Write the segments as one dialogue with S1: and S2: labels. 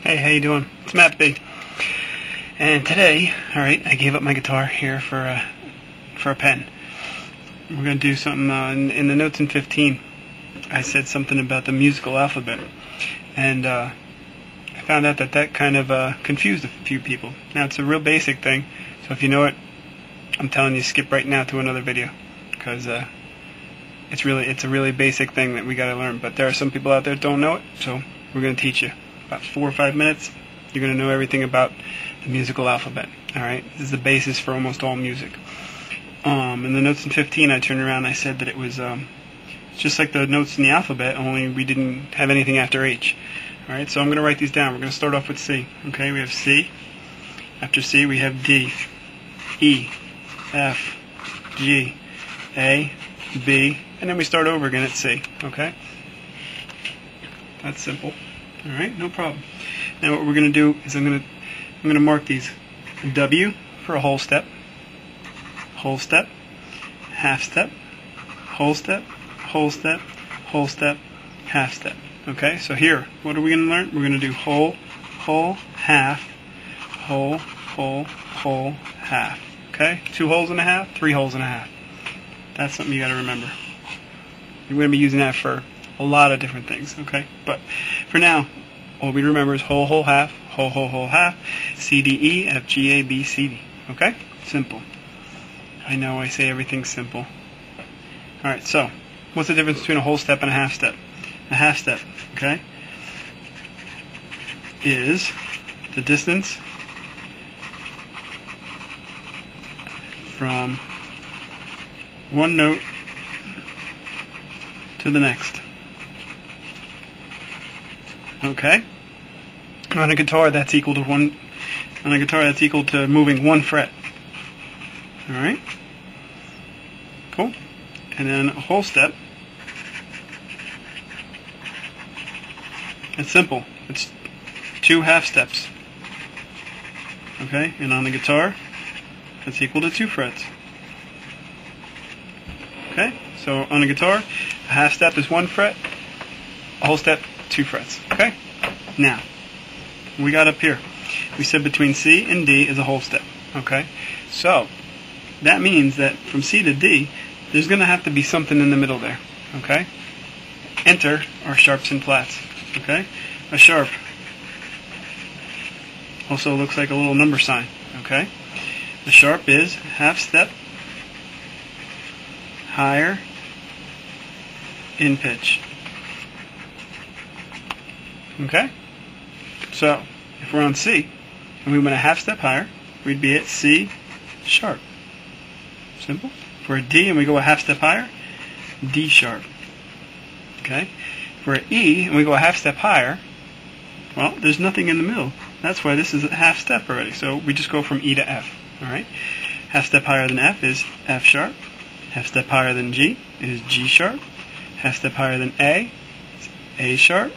S1: Hey, how you doing? It's Matt B. And today, alright, I gave up my guitar here for a pen. We're going to do something in the notes in 15. I said something about the musical alphabet. And I found out that kind of confused a few people. Now, it's a real basic thing, so if you know it, I'm telling you, skip right now to another video. Because it's a really basic thing that we got to learn. But there are some people out there that don't know it, so we're going to teach you. About 4 or 5 minutes, you're going to know everything about the musical alphabet. Alright, this is the basis for almost all music. In the notes in 15, I turned around and I said that it was just like the notes in the alphabet, only we didn't have anything after H. Alright, so I'm going to write these down. We're going to start off with C. Okay, we have C. After C, we have D, E, F, G, A, B, and then we start over again at C. Okay? That's simple. Alright, no problem. Now what we're going to do is I'm going to mark these. W for a whole step, half step, whole step, whole step, whole step, half step. Okay, so here, what are we going to learn? We're going to do whole, half, whole, half. Okay, 2 holes and a half, 3 holes and a half. That's something you got to remember. You're going to be using that for a lot of different things, okay? But for now, all we remember is whole, half, whole, half, C, D, E, F, G, A, B, C, D. Okay? Simple. I know I say everything's simple. Alright, so, what's the difference between a whole step and a half step? A half step, okay, is the distance from one note to the next. Okay? On a guitar, that's equal to moving 1 fret. Alright? Cool. And then a whole step. It's simple. It's 2 half steps. Okay? And on the guitar, that's equal to 2 frets. Okay? So on a guitar, a half step is 1 fret, a whole step, 2 frets. Okay? Now, we got up here. We said between C and D is a whole step. Okay? So, that means that from C to D, there's going to have to be something in the middle there. Okay? Enter our sharps and flats. Okay? A sharp also looks like a little number sign. Okay? The sharp is half step higher in pitch. Okay? So, if we're on C, and we went a half step higher, we'd be at C sharp. Simple. If we're at D and we go a half step higher, D sharp. Okay? If we're at E and we go a half step higher, well, there's nothing in the middle. That's why this is a half step already. So we just go from E to F. Alright? Half step higher than F is F sharp. Half step higher than G is G sharp. Half step higher than A is A sharp.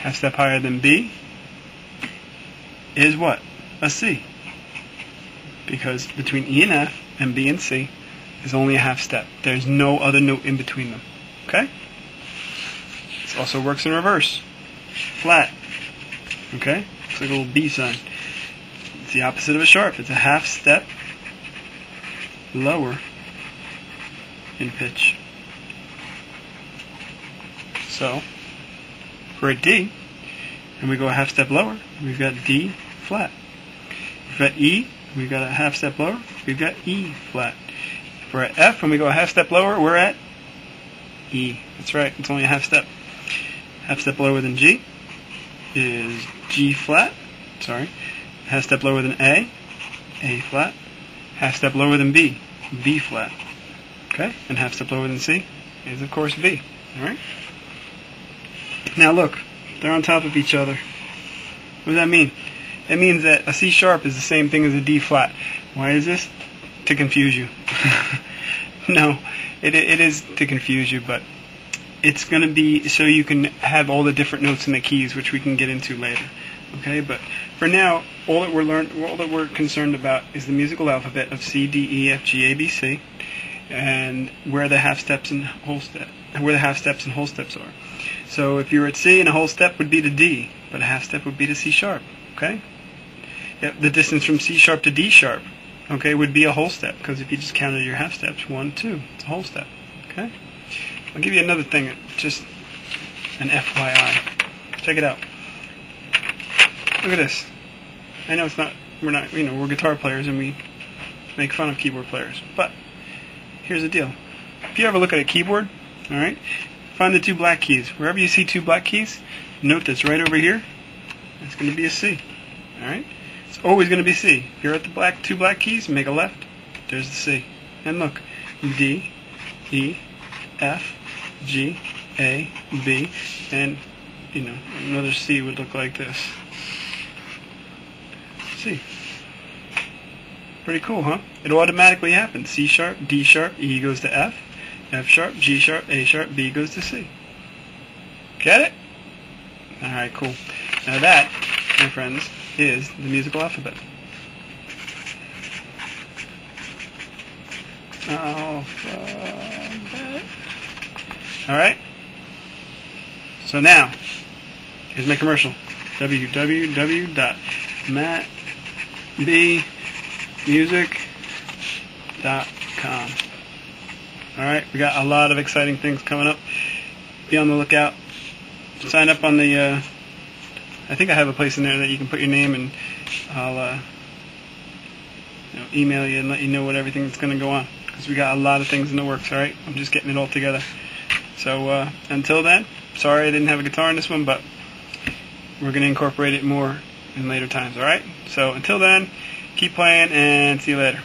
S1: Half step higher than B is what? A C. Because between E and F and B and C is only a half step. There's no other note in between them. Okay? This also works in reverse. Flat. Okay? It's like a little B sign. It's the opposite of a sharp. It's a half step lower in pitch. So, we're at D, and we go a half step lower, we've got D flat. We've got E, we've got a half step lower, we've got E flat. If we're at F and we go a half step lower, we're at E. That's right, it's only a half step. Half step lower than G is G flat. Sorry. Half step lower than A flat. Half step lower than B flat. Okay? And half step lower than C is, of course, B. Alright? Now look, they're on top of each other. What does that mean? It means that a C sharp is the same thing as a D flat. Why is this? To confuse you. No, it is to confuse you, but it's going to be so you can have all the different notes in the keys, which we can get into later. Okay, but for now, all that we're concerned about is the musical alphabet of C, D, E, F, G, A, B, C, and where the half steps and whole steps are. So if you're at C and a whole step would be to D, but a half step would be to C sharp. Okay? Yep, the distance from C sharp to D sharp, okay, would be a whole step, because if you just counted your half steps, 1, 2, it's a whole step. Okay? I'll give you another thing, just an FYI. Check it out. Look at this. I know we're guitar players and we make fun of keyboard players, but here's the deal. If you ever look at a keyboard, alright, find the 2 black keys. Wherever you see 2 black keys, note that's right over here, it's going to be a C. Alright? It's always going to be C. If you're at the 2 black keys, make a left, there's the C. And look, D, E, F, G, A, B, and, another C would look like this. C. Pretty cool, huh? It automatically happens. C sharp, D sharp, E goes to F, F sharp, G sharp, A sharp, B goes to C. Get it? Alright, cool. Now that, my friends, is the musical alphabet. Alright? So now, here's my commercial. www.mattbmusic.com. Alright, we got a lot of exciting things coming up. Be on the lookout. Sign up on the, I think I have a place in there that you can put your name, and I'll email you and let you know what everything's going to go on. Because we got a lot of things in the works, alright? I'm just getting it all together. So, until then, sorry I didn't have a guitar in this one, but we're going to incorporate it more in later times, alright? So, until then, keep playing, and see you later.